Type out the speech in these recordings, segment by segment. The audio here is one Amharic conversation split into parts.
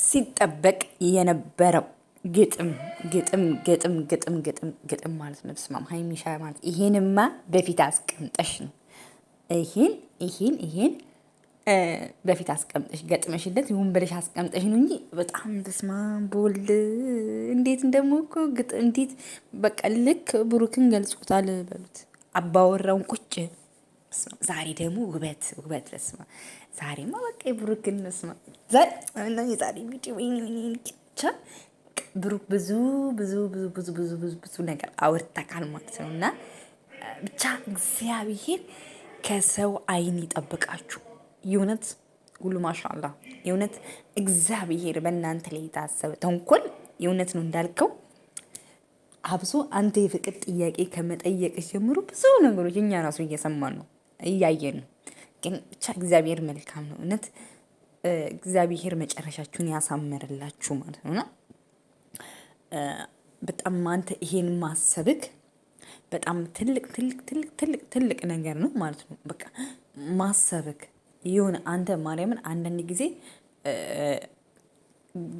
ሲጠበቅ የነበረው ግጥም ግጥም ግጥም ግጥም ግጥም ግጥም ማለት ነው። ስማም ሀይሚሻ ማለት ይሄንማ በፊት አስቀምጠሽ ነው። ይሄን በፊት አስቀምጠሽ ገጥመሽለት ይሁን ብለሽ አስቀምጠሽ ነው እንጂ በጣም በስማም ቦል እንዴት እንደሞኮ ግጥም እንዴት በቃ ልክ ብሩክን ገልጾታል በሉት። አባወራውን ቁጭ ዛሬ ደግሞ ውበት ውበት ለስማ ዛሬማ በቃ የብሩክን መስማ ዛሬ ቪዲዮ ብቻ ብሩክ ብዙ ብዙ ብዙ ብዙ ብዙ ብዙ ብዙ ነገር አውርተካል ማለት ነው። እና ብቻ እግዚአብሔር ከሰው አይን ይጠብቃችሁ። የእውነት ሁሉ ማሻአላ የእውነት እግዚአብሔር በእናንተ ላይ የታሰበ ተንኮል የእውነት ነው እንዳልከው አብሶ አንተ የፍቅር ጥያቄ ከመጠየቅ ጀምሮ ብዙ ነገሮች እኛ ራሱ እየሰማን ነው እያየን ነው። ግን ብቻ እግዚአብሔር መልካም ነው። እውነት እግዚአብሔር መጨረሻችሁን ያሳምርላችሁ ማለት ነውና በጣም አንተ ይሄን ማሰብክ በጣም ትልቅ ትልቅ ትልቅ ትልቅ ትልቅ ነገር ነው ማለት ነው። በቃ ማሰብክ የሆነ አንተ ማርያምን አንዳንድ ጊዜ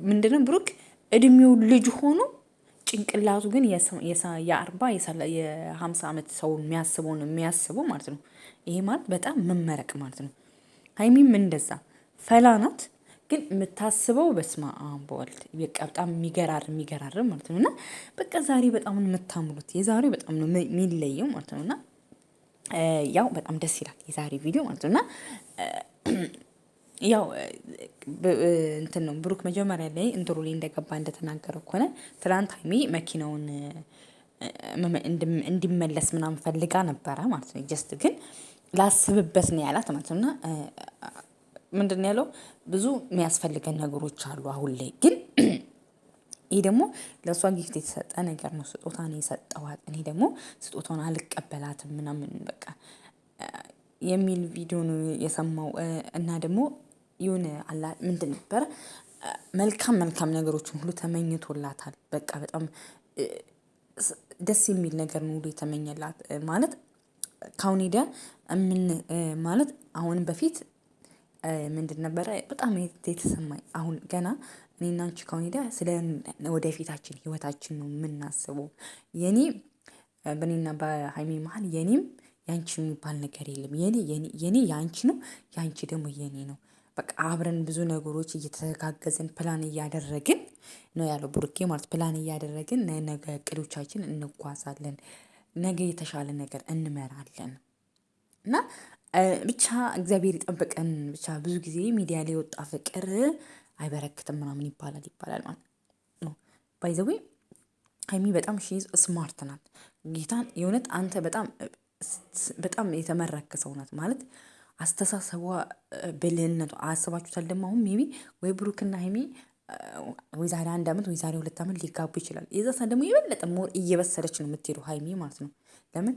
ምንድነው ብሩክ እድሜው ልጅ ሆኖ ጭንቅላቱ ግን የ40 የ50 ዓመት ሰው የሚያስበውን የሚያስበው ማለት ነው። ይሄ ማለት በጣም መመረቅ ማለት ነው። ሀይሚም እንደዛ ፈላናት ግን የምታስበው በስማ በወልድ በቃ በጣም የሚገራርም ማለት ነው። እና በቃ ዛሬ በጣም ነው የምታምሩት። የዛሬ በጣም ነው የሚለየው ማለት ነው። እና ያው በጣም ደስ ይላል የዛሬ ቪዲዮ ማለት ነው። እና ያው እንትን ነው ብሩክ መጀመሪያ ላይ እንትሮ ላይ እንደገባ እንደተናገረው ከሆነ ትናንት ሀይሚ መኪናውን እንዲመለስ ምናምን ፈልጋ ነበረ ማለት ነው። ጀስት ግን ላስብበት ነው ያላት ማለት ነው። እና ምንድን ነው ያለው? ብዙ የሚያስፈልገን ነገሮች አሉ አሁን ላይ ግን ይሄ ደግሞ ለእሷ ጊፍት የተሰጠ ነገር ነው። ስጦታ ነው የሰጠዋት። እኔ ደግሞ ስጦታውን አልቀበላትም ምናምን በቃ የሚል ቪዲዮ ነው የሰማው። እና ደግሞ የሆነ አላ ምንድን ነበር መልካም መልካም ነገሮችን ሁሉ ተመኝቶላታል። በቃ በጣም ደስ የሚል ነገር ነው ሁሉ የተመኘላት ማለት ካሁን ሄዳ ምን ማለት አሁን በፊት ምንድን ነበረ በጣም የተሰማኝ አሁን ገና እኔና አንቺ ካሁን ሄዳ ስለ ወደፊታችን ህይወታችን ነው የምናስበው። የኔ በኔና በሀይሚ መሀል የኔም ያንቺ የሚባል ነገር የለም። የኔ ያንቺ ነው፣ ያንቺ ደግሞ የኔ ነው። በቃ አብረን ብዙ ነገሮች እየተጋገዝን ፕላን እያደረግን ነው ያለው ብሩኬ ማለት ፕላን እያደረግን ነገ እቅዶቻችን እንጓዛለን። ነገ የተሻለ ነገር እንመራለን። እና ብቻ እግዚአብሔር ይጠብቀን። ብቻ ብዙ ጊዜ ሚዲያ ላይ የወጣ ፍቅር አይበረክትም ምናምን ይባላል ማለት ነው። ባይ ዘ ዌይ ሀይሚ በጣም ሺዝ ስማርት ናት። ጌታን የእውነት አንተ በጣም የተመረከ ሰው ናት ማለት አስተሳሰቧ ብልህነቱ አስባችሁታል። ደግሞ አሁን ሜቢ ወይ ብሩክና ሀይሚ ወይ ዛሬ 1 ዓመት ወይ ዛሬ 2 ዓመት ሊጋቡ ይችላል። የዛ ሰዓት ደግሞ የበለጠ ሞር እየበሰለች ነው የምትሄዱ ሀይሚ ማለት ነው። ለምን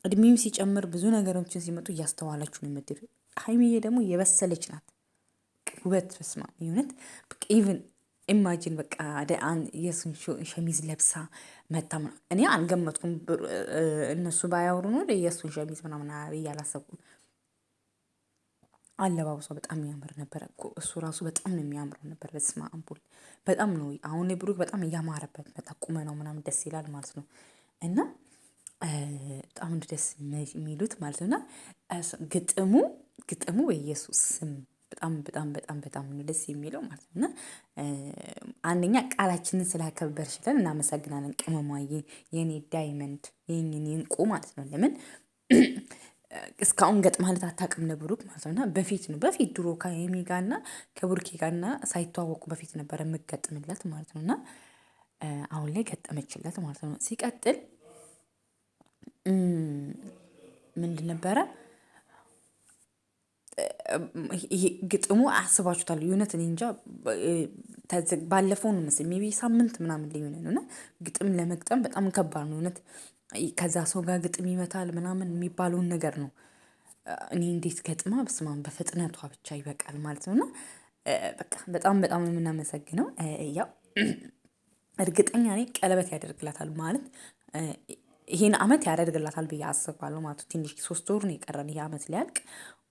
እድሜም ሲጨምር ብዙ ነገሮችን ሲመጡ እያስተዋላችሁ ነው የምትሄዱ። ሀይሚዬ ደግሞ የበሰለች ናት። ውበት በስማ የእውነት በቃ ኢቭን ኢማጂን በቃ የሱን ሸሚዝ ለብሳ መታ እኔ አልገመትኩም። እነሱ ባያወሩ ነው የሱን ሸሚዝ ምናምን ብዬ አላሰብኩም። አለባበሷ በጣም የሚያምር ነበር እኮ እሱ ራሱ በጣም ነው የሚያምረው ነበር። በስመ አብ በጣም ነው አሁን ብሩክ በጣም እያማረበት መጣ። ቁመናው ምናምን ደስ ይላል ማለት ነው። እና በጣም ደስ የሚሉት ማለት ነው። እና ግጥሙ በኢየሱስ ስም በጣም በጣም በጣም በጣም ነው ደስ የሚለው ማለት ነው። እና አንደኛ ቃላችንን ስላከበርሽልን እናመሰግናለን። ቅመሟዬ የኔ ዳይመንድ የኔ እንቁ ማለት ነው። ለምን እስካሁን ገጥማለት አታውቅም ለብሩክ ማለት ነው። እና በፊት ድሮ ከሀይሚ ጋርና ከብሩኬ ጋርና ሳይተዋወቁ በፊት ነበረ የምገጥምለት ማለት ነው። እና አሁን ላይ ገጠመችለት ማለት ነው። ሲቀጥል ምንድን ነበረ ይሄ ግጥሙ አስባችሁታል? የእውነት እኔ እንጃ ባለፈው ነው መሰለኝ ሜይ ቢ ሳምንት ምናምን ሊሆን ነው። እና ግጥም ለመግጠም በጣም ከባድ ነው እውነት። ከዛ ሰው ጋር ግጥም ይመታል ምናምን የሚባለውን ነገር ነው። እኔ እንዴት ገጥማ በስመ አብ በፍጥነቷ ብቻ ይበቃል ማለት ነው። እና በቃ በጣም በጣም ነው የምናመሰግነው። ያው እርግጠኛ ነኝ ቀለበት ያደርግላታል ማለት ይሄን አመት ያደርግላታል ብዬ አስባለሁ ማለት ነው። ትንሽ 3 ወር ነው የቀረን ይሄ አመት ሊያልቅ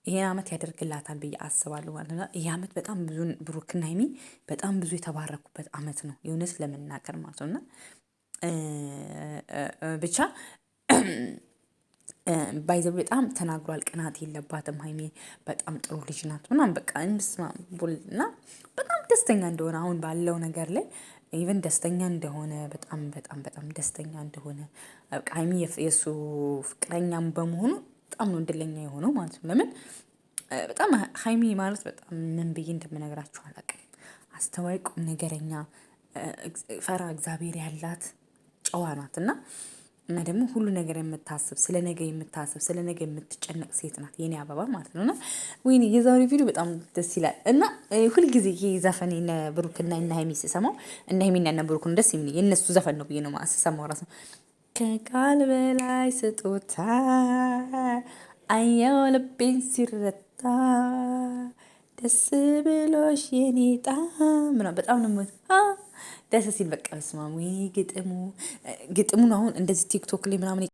ይሄን አመት ያደርግላታል ብዬ አስባለሁ ማለት ነው። ይሄ አመት በጣም ብዙ ብሩክና ሀይሚ በጣም ብዙ የተባረኩበት አመት ነው የእውነት ለመናገር ማለት ነው። እና ብቻ ባይዘው በጣም ተናግሯል። ቅናት የለባትም ሀይሚ በጣም ጥሩ ልጅ ናት ምናምን በቃ እና በጣም ደስተኛ እንደሆነ አሁን ባለው ነገር ላይ ኢቨን ደስተኛ እንደሆነ በጣም በጣም በጣም ደስተኛ እንደሆነ በቃ ሀይሚ የእሱ ፍቅረኛም በመሆኑ በጣም ነው እድለኛ የሆነው ማለት ነው። ለምን በጣም ሀይሚ ማለት በጣም ምን ብዬ እንደምነግራችሁ አላውቅም። አስተዋይ፣ ቁም ነገረኛ፣ ፈራ እግዚአብሔር ያላት ጨዋ ናት እና ደግሞ ሁሉ ነገር የምታስብ ስለ ነገ የምታስብ ስለ ነገ የምትጨነቅ ሴት ናት የኔ አበባ ማለት ነው። እና ወይኔ የዛሬው ቪዲዮ በጣም ደስ ይላል። እና ሁልጊዜ ይሄ ዘፈን እነ ብሩክና እነ ሀይሚ ስሰማው እነ ሀይሚና እነ ብሩክን ደስ የሚል የእነሱ ዘፈን ነው ብዬ ነው ስሰማው ራሱ ከቃል በላይ ስጦታ አየው ልቤን ሲረታ ደስ ብሎሽ የኔ ምናምን በጣም ነው ደስ ሲል በቃ በስመ አብ። ወይኔ ግጥሙን አሁን እንደዚህ ቲክቶክ ላይ ምናምን